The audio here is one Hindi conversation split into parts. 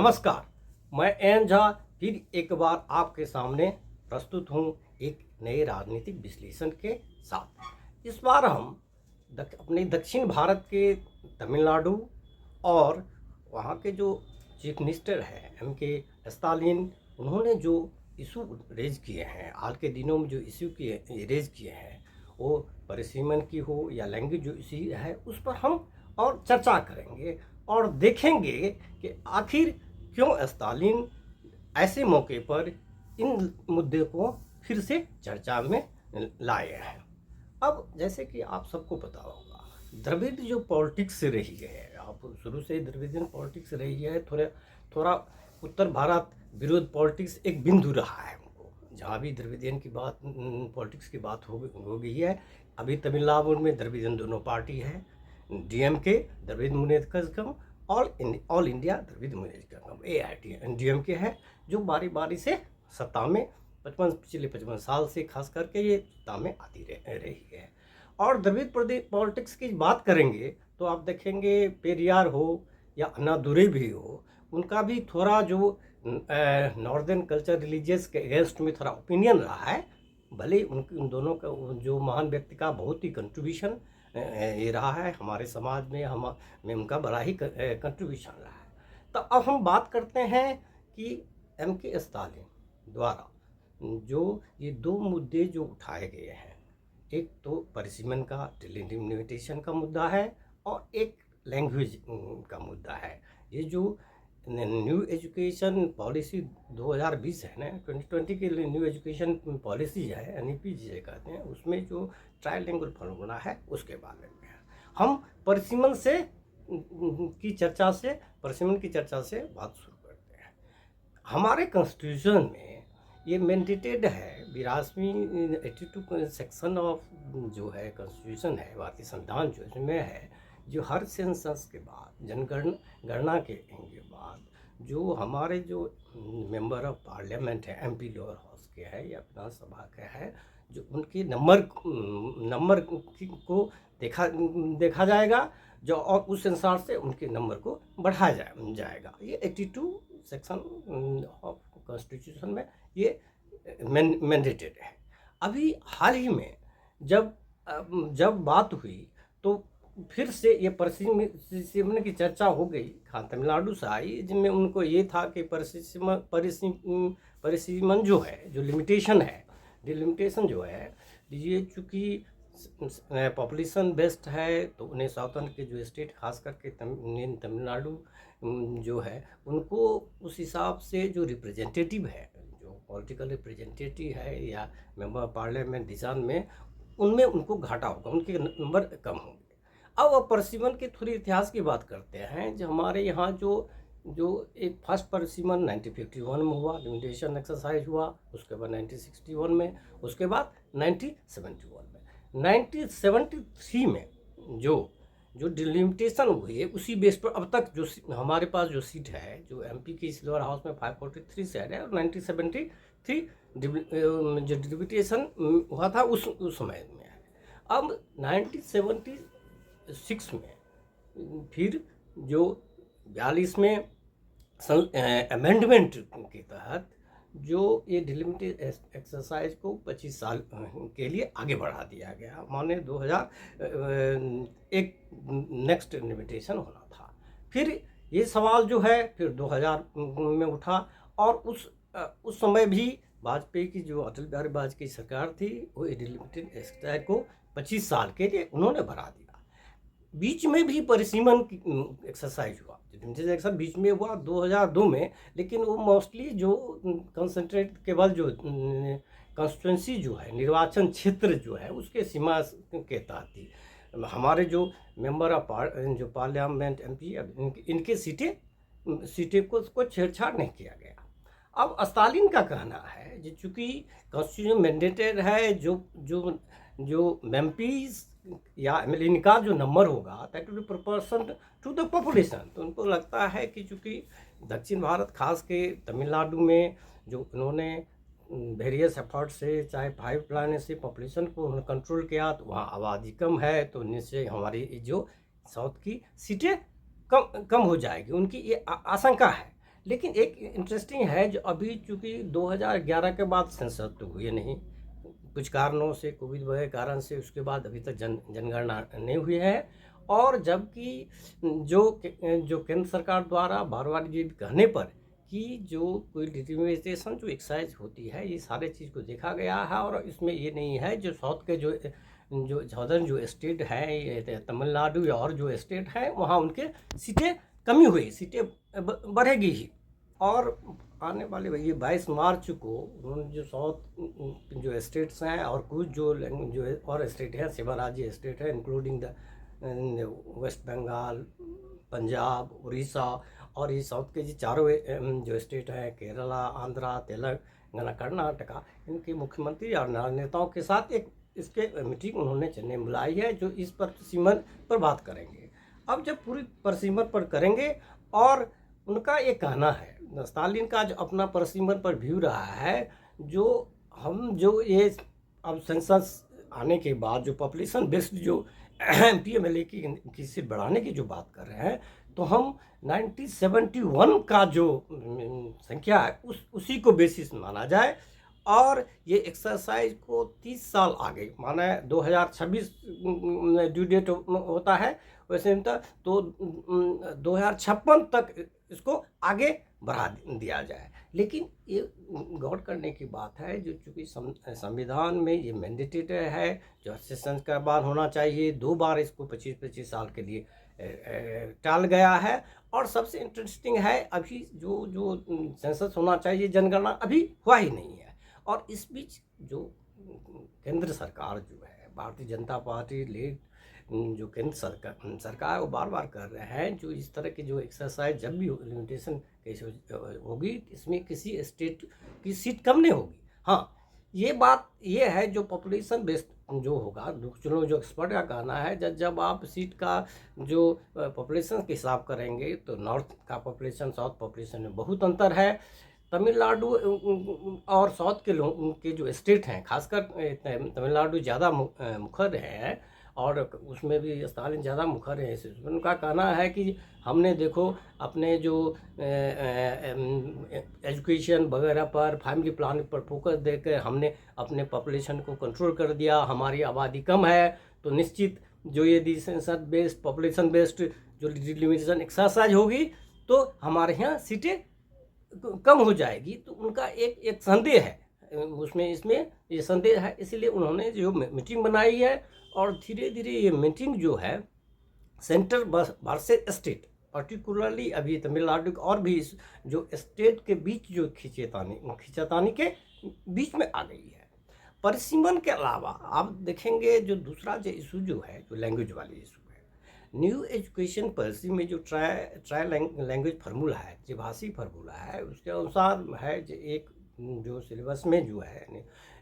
नमस्कार। मैं एन झा फिर एक बार आपके सामने प्रस्तुत हूँ एक नए राजनीतिक विश्लेषण के साथ। इस बार हम अपने दक्षिण भारत के तमिलनाडु और वहाँ के जो चीफ मिनिस्टर हैं M.K. स्टालिन, उन्होंने जो इशू रेज किए हैं, हाल के दिनों में जो इशू किए रेज किए हैं, वो परिसीमन की हो या लैंग्वेज जो इशू है, उस पर हम और चर्चा करेंगे और देखेंगे कि आखिर क्यों स्टालिन ऐसे मौके पर इन मुद्दे को फिर से चर्चा में लाए हैं। अब जैसे कि आप सबको पता होगा, द्रविड़ जो पॉलिटिक्स रही है, आप शुरू से द्रविडियन पॉलिटिक्स रही है, थोड़ा उत्तर भारत विरोध पॉलिटिक्स एक बिंदु रहा है उनको, जहाँ भी द्रविडियन की बात पॉलिटिक्स की बात हो गई है। अभी तमिलनाडु में द्रविडियन दोनों पार्टी है, DMK Dravida Munnetra Kazhagam, all India Dravida Munnetra Kazhagam AIDMK है, जो बारी बारी से सत्ता में पिछले 55 साल से खास करके ये सत्ता में आती रही है। और द्रविड़ प्रदेश पॉलिटिक्स की बात करेंगे तो आप देखेंगे पेरियार हो या अन्नादुरई भी हो, उनका भी थोड़ा जो नॉर्दर्न कल्चर रिलीजियस के अगेंस्ट में थोड़ा ओपिनियन रहा है। भले उन दोनों का जो महान व्यक्ति का बहुत ही कंट्रीब्यूशन ये रहा है हमारे समाज में उनका बड़ा ही कंट्रीब्यूशन रहा है। तो अब हम बात करते हैं कि M.K. स्टालिन द्वारा जो ये दो मुद्दे जो उठाए गए हैं, एक तो परिसीमन का डिलिमिटेशन का मुद्दा है और एक लैंग्वेज का मुद्दा है। ये जो न्यू एजुकेशन पॉलिसी 2020 है ना, 2020 की न्यू एजुकेशन पॉलिसी है, NEP जिसे कहते हैं, उसमें जो ट्राइलिंगुअल फॉर्मूला है उसके बारे में हम परिसीमन की चर्चा से बात शुरू करते हैं। हमारे कॉन्स्टिट्यूशन में ये मैंडेटेड है, 82 सेक्शन ऑफ जो है कॉन्स्टिट्यूशन है, भारतीय संविधान जो इसमें है, जो हर सेंसस के बाद जनगणना के बाद जो हमारे जो मेंबर ऑफ पार्लियामेंट है, MP लोअर हाउस के है या विधानसभा के है, जो उनके नंबर को देखा जाएगा, जो और उस अनुसार से उनके नंबर को बढ़ाया जाएगा। ये 82 सेक्शन ऑफ कॉन्स्टिट्यूशन में ये मैंडेटेड है। अभी हाल ही में जब बात हुई तो फिर से ये परिसीमन की चर्चा हो गई, हाँ तमिलनाडु से आई, जिनमें उनको ये था कि परिसीमन जो है, जो डिलिमिटेशन जो है, ये चूँकि पॉपुलेशन बेस्ड है, तो उन्हें साउथर्न के जो स्टेट खास करके तमिलनाडु जो है, उनको उस हिसाब से जो रिप्रेजेंटेटिव है, जो पॉलिटिकल रिप्रेजेंटेटिव है या मेंबर पार्लियामेंट डिजाइन में, उनमें उनको घाटा होगा, उनके नंबर कम होंगे। अब परिसीमन के थोड़ी इतिहास की बात करते हैं। जो हमारे यहाँ जो एक फर्स्ट परिसीमन 1951 में हुआ, लिमिटेशन एक्सरसाइज हुआ, उसके बाद 1961 में, उसके बाद 1971 में, 1973 में जो डिलिमिटेशन हुई है, उसी बेस पर अब तक जो हमारे पास जो सीट है, जो MP की इस लोअर हाउस में 543 सीट है, और 1973 जो डिलिमिटेशन हुआ था उस समय में है। अब 1976 में फिर जो 42वें अमेंडमेंट के तहत जो ये डिलिमिटेड एक्सरसाइज को 25 साल के लिए आगे बढ़ा दिया गया, माने 2001 नेक्स्ट लिमिटेशन होना था। फिर ये सवाल जो है फिर 2000 में उठा, और उस समय भी वाजपेयी की जो अटल बिहारी वाजपेयी की सरकार थी, वो डिलिमिटेड एक्सरसाइज को 25 साल के लिए उन्होंने बढ़ा दिया। बीच में भी परिसीमन एक्सरसाइज हुआ, बीच में हुआ 2002 में, लेकिन वो मोस्टली जो कंसंट्रेट केवल जो कॉन्स्टिट्यूंसी जो है, निर्वाचन क्षेत्र जो है, उसके सीमा के तहत थी। हमारे जो मेंबर ऑफ जो पार्लियामेंट MP इनके सीटें को छेड़छाड़ नहीं किया गया। अब स्टालिन का कहना है कि चूँकि कॉन्स्टिट्यूशन मैंडेटेड है, जो MPs या इनका जो नंबर होगा that will be proportion to the population, तो उनको लगता है कि चूँकि दक्षिण भारत खास के तमिलनाडु में जो उन्होंने वेरियस एफर्ट से, चाहे पाइप लाने से पॉपुलेशन को उन्होंने कंट्रोल किया, तो वहाँ आबादी कम है, तो निश्चय हमारी जो साउथ की सीटें कम हो जाएगी, उनकी ये आशंका है। लेकिन एक इंटरेस्टिंग है जो अभी चूंकि 2011 के बाद सेंसस तो हुए नहीं, कुछ कारणों से, कोविड वगैरह कारण से, उसके बाद अभी तक जनगणना नहीं हुई है। और जबकि जो केंद्र सरकार द्वारा बार बार ये कहने पर कि जो कोई डिलिमिटेशन जो एक्सरसाइज होती है, ये सारे चीज़ को देखा गया है और इसमें ये नहीं है जो साउथ के जो सदर्न जो स्टेट है, ये तमिलनाडु या और जो स्टेट है, वहाँ उनके सीटें कमी हुई, सीटें बढ़ेगी ही। और आने वाले ये 22 मार्च को उन्होंने जो साउथ जो स्टेट्स हैं और कुछ जो और स्टेट हैं, 7 राज्य स्टेट है इंक्लूडिंग द वेस्ट बंगाल, पंजाब, उड़ीसा, और ये साउथ के जी चारों जो स्टेट हैं, केरला, आंध्रा, तेलंगाना, कर्नाटका, इनके मुख्यमंत्री और नेताओं के साथ एक इसके मीटिंग उन्होंने चेन्नई में बुलाई है, जो इस परिसीमन पर बात करेंगे। अब जब पूरी परिसीमन पर करेंगे, और उनका ये कहना है, स्टालिन का जो अपना परिसीमन पर व्यू रहा है, जो ये अब सेंसस आने के बाद जो पॉपुलेशन बेस्ड जो PMLA की सीट बढ़ाने की जो बात कर रहे हैं, तो हम 1971 का जो संख्या है उसी को बेसिस माना जाए, और ये एक्सरसाइज को 30 साल आगे माना है, 2026 ड्यू डेट होता है वैसे तो 2056 तक इसको आगे बढ़ा दिया जाए। लेकिन ये गौर करने की बात है, जो चूँकि संविधान में ये मैंडेटेड है, जो सेशन का बार होना चाहिए, 2 बार इसको 25-25 साल के लिए टाल गया है। और सबसे इंटरेस्टिंग है, अभी जो सेंसस होना चाहिए, जनगणना अभी हुआ ही नहीं है। और इस बीच जो केंद्र सरकार जो है, भारतीय जनता पार्टी लीड जो केंद्र सरकार वो बार बार कर रहे हैं, जो इस तरह की जो एक्सरसाइज जब भी लिमिटेशन कैसे होगी, इसमें किसी स्टेट की सीट कम नहीं होगी। हाँ, ये बात ये है, जो पॉपुलेशन बेस्ड जो होगा, चलो जो एक्सपर्ट का कहना है, जब आप सीट का जो पॉपुलेशन के हिसाब करेंगे, तो नॉर्थ का पॉपुलेशन साउथ पॉपुलेशन में बहुत अंतर है। तमिलनाडु और साउथ के लोग के जो स्टेट हैं, खासकर तमिलनाडु ज़्यादा मुखर है, और उसमें भी स्टालिन ज़्यादा मुखर है। उनका कहना है कि हमने देखो अपने जो एजुकेशन वगैरह पर, फैमिली प्लानिंग पर फोकस देकर हमने अपने पॉपुलेशन को कंट्रोल कर दिया, हमारी आबादी कम है, तो निश्चित जो ये सेंसस बेस्ड, पॉपुलेशन बेस्ड जो डिलिमिटेशन एक्सरसाइज होगी, तो हमारे यहाँ सीटें कम हो जाएगी। तो उनका एक संदेह है इसमें ये संदेह है, इसलिए उन्होंने जो मीटिंग बनाई है, और धीरे धीरे ये मीटिंग जो है सेंटर वर्सेस स्टेट, पर्टिकुलरली अभी तमिलनाडु और भी जो स्टेट के बीच जो खींचातानी के बीच में आ गई है। परिसीमन के अलावा आप देखेंगे जो दूसरा जो इशू जो है, जो लैंग्वेज वाली इशू है, न्यू एजुकेशन पॉलिसी में जो ट्राई लैंग्वेज फार्मूला है, त्रिभाषी फार्मूला है, उसके अनुसार है जो एक जो सिलेबस में जो है,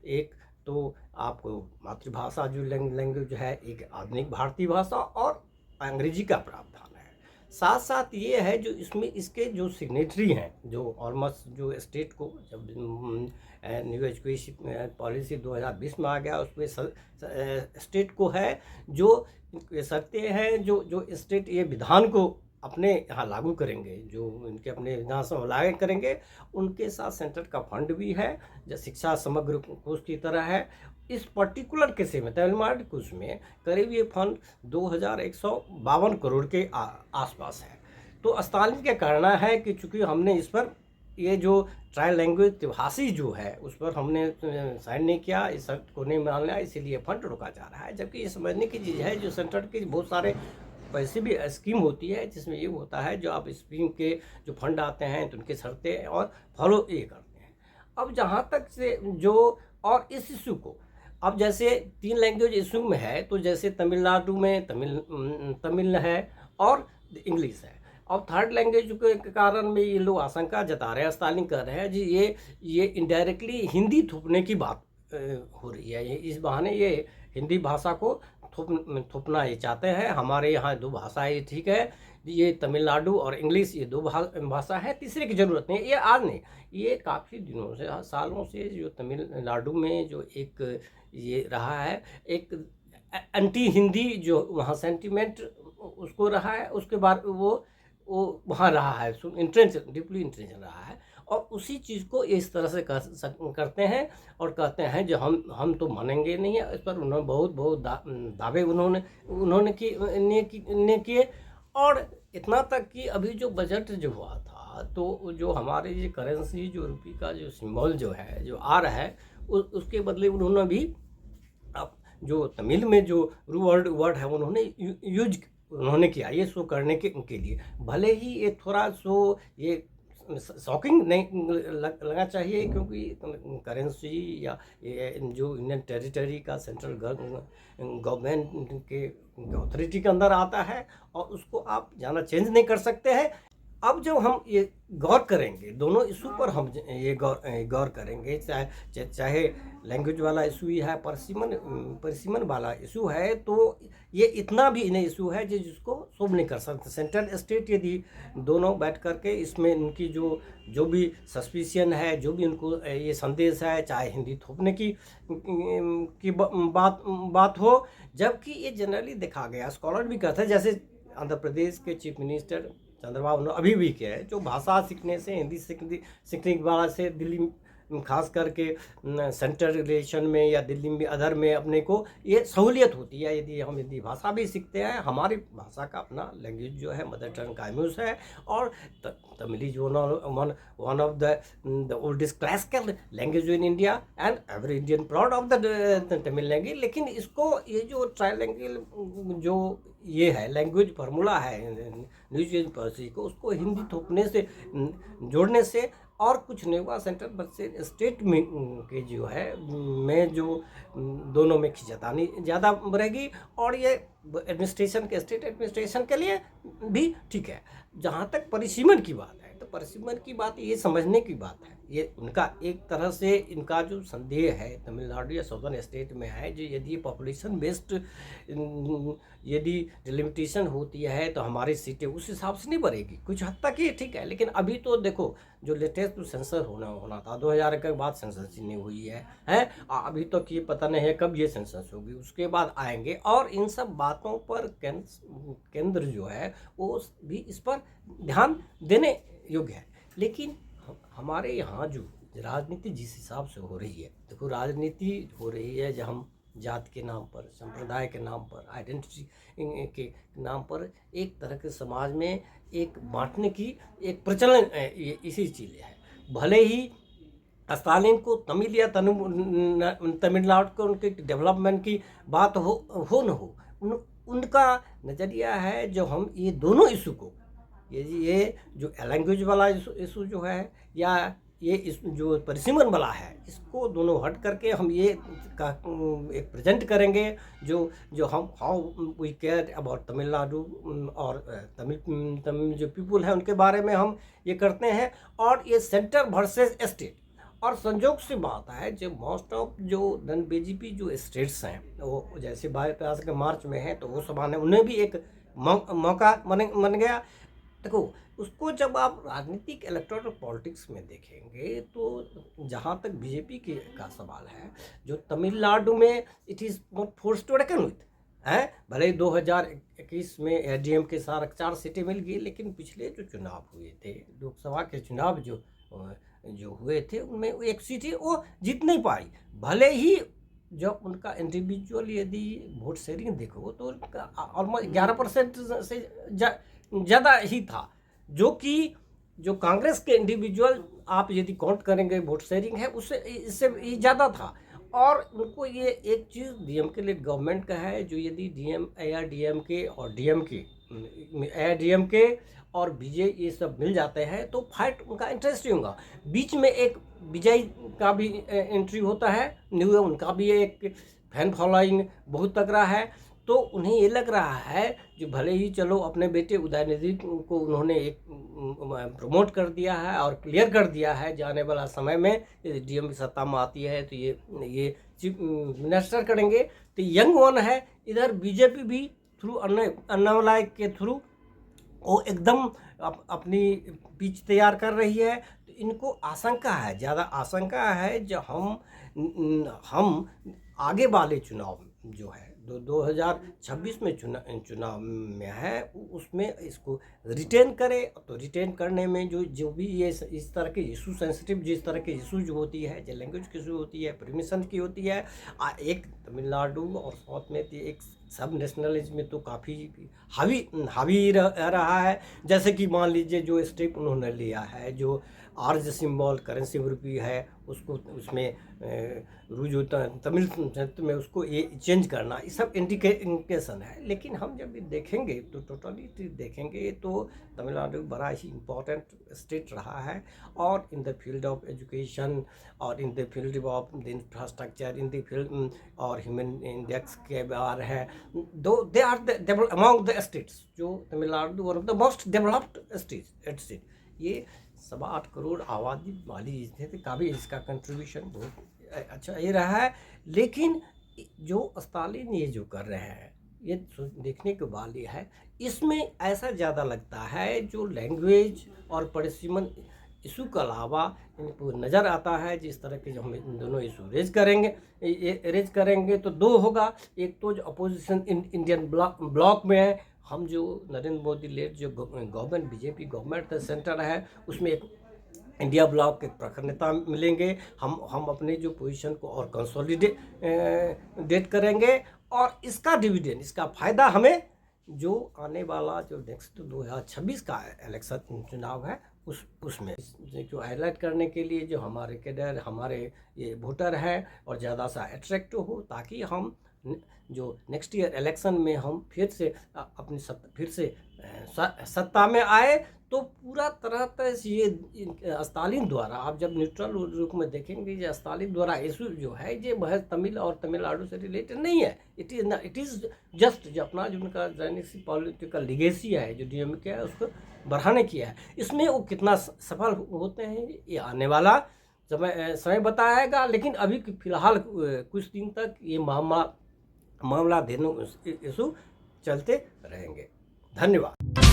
एक तो आपको मातृभाषा जो लैंग्वेज है, एक आधुनिक भारतीय भाषा और अंग्रेजी का प्रावधान है। साथ साथ ये है जो इसमें इसके जो सिग्नेटरी हैं, जो ऑलमोस्ट जो स्टेट को जब न्यू एजुकेशन पॉलिसी 2020 में आ गया, उसमें स्टेट को है जो सकते हैं, जो स्टेट ये विधान को अपने यहाँ लागू करेंगे, जो इनके अपने विधानसभा लागू करेंगे, उनके साथ सेंटर का फंड भी है, जो शिक्षा समग्र कोष की तरह है। इस पर्टिकुलर केस में तमिलनाडु कोष में करीब ये फंड 2152 करोड़ के आसपास है। तो स्टालिन का कहना है कि चूँकि हमने इस पर ये जो ट्राई लैंग्वेज त्रिभाषी जो है उस पर हमने साइन नहीं किया, इस शर्त को नहीं मान लिया, इसीलिए फंड रोका जा रहा है। जबकि ये समझने की चीज़ है, जो सेंटर के बहुत सारे पैसे भी स्कीम होती है, जिसमें ये होता है जो आप स्कीम के जो फंड आते हैं तो उनके शर्तें और फॉलो ये करते हैं। अब जहाँ तक से जो और इस इशू को, अब जैसे 3 लैंग्वेज इशू में है, तो जैसे तमिलनाडु में तमिल है और इंग्लिश है। अब थर्ड लैंग्वेज के कारण में ये लोग आशंका जता रहे हैं, स्टालिन कर रहे हैं जी ये इनडायरेक्टली हिंदी थोपने की बात हो रही है। इस बहाने ये हिंदी भाषा को थोपना ये चाहते हैं। हमारे यहाँ 2 भाषाएं ठीक है, ये तमिलनाडु और इंग्लिश, ये 2 भाषा है, तीसरे की ज़रूरत नहीं। ये आज नहीं, ये काफ़ी दिनों से, सालों से जो तमिलनाडु में जो एक ये रहा है, एक एंटी हिंदी जो वहाँ सेंटीमेंट उसको रहा है। उसके बाद वो वो वहाँ रहा है, इंट्रेंच डीपली इंट्रेंच रहा है, और उसी चीज़ को इस तरह से करते हैं और कहते हैं जो हम तो मानेंगे नहीं है इस पर। उन्होंने बहुत बहुत दावे उन्होंने उन्होंने की ने किए। और इतना तक कि अभी जो बजट जो हुआ था, तो जो हमारे ये करेंसी जो रुपये का जो सिंबल जो है जो आ रहा है, उसके बदले उन्होंने भी अब जो तमिल में जो वर्ड वर्ड है उन्होंने यूज उन्होंने किया ये शो करने के लिए। भले ही ये थोड़ा सो ये शॉकिंग नहीं लगा चाहिए, क्योंकि करेंसी या ये जो इंडियन टेरिटरी का सेंट्रल गवर्नमेंट के अथॉरिटी के अंदर आता है और उसको आप ज़्यादा चेंज नहीं कर सकते हैं। अब जब हम ये गौर करेंगे दोनों इशू पर, हम ये गौर करेंगे, चाहे लैंग्वेज वाला इशू ही है, परसिमन वाला इशू है, तो ये इतना भी इन्हें इशू है जिसको सोल्व नहीं कर सकते। सेंट्रल स्टेट यदि दोनों बैठ करके इसमें इनकी जो भी सस्पिशन है, जो भी उनको ये संदेश है, चाहे हिंदी थोपने की बात हो, जबकि ये जनरली देखा गया, स्कॉलर भी कहते हैं, जैसे आंध्र प्रदेश के चीफ मिनिस्टर चंद्रबाबू ने अभी भी किया है, जो भाषा सीखने से, हिंदी सीखने के वाला से दिल्ली खास करके सेंट्रल रिलेशन में या दिल्ली में अदर में अपने को ये सहूलियत होती है यदि हम हिंदी भाषा भी सीखते हैं। हमारी भाषा का अपना लैंग्वेज जो है मदर टंग कायमूस है, और Tamil is one of the oldest classical language in India and every Indian proud of the Tamil language. लेकिन इसको ये जो ट्राइलैंग्वेज जो ये है लैंग्वेज फार्मूला है न्यूज एज पॉलिसी को, उसको हिंदी थोपने से, जोड़ने से और कुछ नहीं हुआ। सेंट्रल वर्सेस स्टेट में के जो है में जो दोनों में खिंचातानी ज़्यादा बढ़ेगी, और ये एडमिनिस्ट्रेशन के, स्टेट एडमिनिस्ट्रेशन के लिए भी ठीक है। जहाँ तक परिसीमन की बात है, तो परिसीमन की बात ये समझने की बात है, ये उनका एक तरह से इनका जो संदेह है तमिलनाडु या सदर्न स्टेट में है, जो यदि पॉपुलेशन बेस्ड यदि डिलिमिटेशन होती है तो हमारी सीटें उस हिसाब से नहीं बढ़ेगी। कुछ हद तक ये ठीक है, लेकिन अभी तो देखो जो लेटेस्ट सेंसर होना था 2001 के बाद सेंसस नहीं हुई है अभी तक तो ये पता नहीं है कब ये सेंसस होगी, उसके बाद आएंगे। और इन सब बातों पर केंद्र जो है वो भी इस पर ध्यान देने योग्य है। लेकिन हमारे यहाँ जो राजनीति जिस हिसाब से हो रही है, देखो राजनीति हो रही है जब हम जात के नाम पर, संप्रदाय के नाम पर, आइडेंटिटी के नाम पर एक तरह के समाज में एक बांटने की एक प्रचलन इसी चीज़ है। भले ही स्टालिन को तमिल या तमिलनाडु को उनके डेवलपमेंट की बात हो न हो, उनका नज़रिया है जो हम ये दोनों इशू को, ये जो लैंग्वेज वाला इशू जो है या ये इस जो परिसीमन वाला है, इसको दोनों हट करके हम ये एक प्रेजेंट करेंगे जो हम how we care about Tamil Nadu और तमिल जो पीपुल है उनके बारे में हम ये करते हैं। और ये सेंटर वर्सेस स्टेट, और संजोग से बात है जो मोस्ट ऑफ जो नॉन बीजेपी जो स्टेट्स हैं वो जैसे बाईपास के मार्च में है, तो वो सभा ने उन्हें भी एक मौका बन गया। देखो उसको जब आप राजनीतिक इलेक्टोरल पॉलिटिक्स में देखेंगे, तो जहाँ तक बीजेपी का सवाल है, जो तमिलनाडु में it is not force to reckon with है। भले ही 2021 में एडीएम के साथ 4 सीटें मिल गई, लेकिन पिछले जो चुनाव हुए थे, लोकसभा के चुनाव जो हुए थे, उनमें एक सीट वो जीत नहीं पाई। भले ही जब उनका इंडिविजुअल यदि वोट शेयरिंग देखो तो ऑलमोस्ट 11% से ज़्यादा ही था, जो कि जो कांग्रेस के इंडिविजुअल आप यदि काउंट करेंगे वोट शेयरिंग है उससे इससे ज़्यादा था। और उनको ये एक चीज़ डीएमके लिए गवर्नमेंट का है, जो यदि डीएमके और डीएमके और बीजे ये सब मिल जाते हैं तो फाइट उनका इंटरेस्टिंग होगा। बीच में एक विजय का भी एंट्री होता है, न्यू उनका भी एक फैन फॉलोइंग बहुत तगड़ा है, तो उन्हें ये लग रहा है जो भले ही चलो अपने बेटे उदयनिधि को उन्होंने एक प्रमोट कर दिया है और क्लियर कर दिया है, जाने वाला समय में यदि डीएम की सत्ता में आती है तो ये चीफ मिनिस्टर करेंगे। तो यंग वन है, इधर बीजेपी भी थ्रू अन्नामलाई के थ्रू वो एकदम अपनी पिच तैयार कर रही है। तो इनको आशंका है, ज़्यादा आशंका है जो हम आगे वाले चुनाव जो है 2026 में चुनाव में है, उसमें इसको रिटेन करे। तो रिटेन करने में जो भी ये इस तरह के इशू सेंसिटिव जिस तरह के इशू जो होती है, जो लैंग्वेज की इशू होती है, परमिशन की होती है, एक तमिलनाडु और साउथ में एक सब नेशनलिज्म में तो काफ़ी हावी रहा है। जैसे कि मान लीजिए जो स्टेप उन्होंने लिया है, जो आर्ज सिंबल करेंसी रुपी है उसको उसमें रूज होता है तमिल संस्कृत में, उसको ये चेंज करना, ये सब इंडिकेशन है। लेकिन हम जब ये देखेंगे तो टोटली देखेंगे तो तमिलनाडु बड़ा ही इम्पोर्टेंट स्टेट रहा है, और in the field of education और in the field of the infrastructure, in the field और ह्यूमन इंडेक्स के बारे है, though they are among the states, जो Tamil Nadu one of the most developed state. ये 8.25 करोड़ आबादी वाली स्थिति का भी इसका कंट्रीब्यूशन बहुत अच्छा ये रहा है। लेकिन जो स्टालिन ये जो कर रहे हैं, ये देखने के वाली है। इसमें ऐसा ज़्यादा लगता है जो लैंग्वेज और परिसीमन इशू के अलावा इनको नज़र आता है, जिस तरह के जो हम इन दोनों इशू रेज करेंगे तो दो होगा। एक तो जो अपोजिशन इंडियन ब्लॉक में है, हम जो नरेंद्र मोदी लेड जो गवर्नमेंट बीजेपी गवर्नमेंट सेंटर है, उसमें एक इंडिया ब्लॉक के प्रखर नेता मिलेंगे। हम अपने जो पोजीशन को और कंसोलिडेट करेंगे, और इसका डिविडेंड, इसका फ़ायदा हमें जो आने वाला जो नेक्स्ट 2026 का इलेक्शन चुनाव है उसमें जो हाईलाइट करने के लिए जो हमारे कैडर, हमारे ये वोटर हैं, और ज़्यादा सा अट्रैक्टिव हो, ताकि हम जो नेक्स्ट ईयर इलेक्शन में हम फिर से अपनी सत्ता में आए। तो पूरा तरह से ये स्टालिन द्वारा, आप जब न्यूट्रल रूप में देखेंगे, ये स्टालिन द्वारा इशू जो है ये महज तमिल और तमिलनाडु से रिलेटेड नहीं है। इट इज़ जस्ट जो अपना जो उनका राजनीतिक पॉलिटिकल लिगेसी है, जो डीएमके है, उसको बढ़ाने की है। इसमें वो कितना सफल होते हैं ये आने वाला समय बताएगा। लेकिन अभी फिलहाल कुछ दिन तक ये मामला दोनों इशू चलते रहेंगे। धन्यवाद।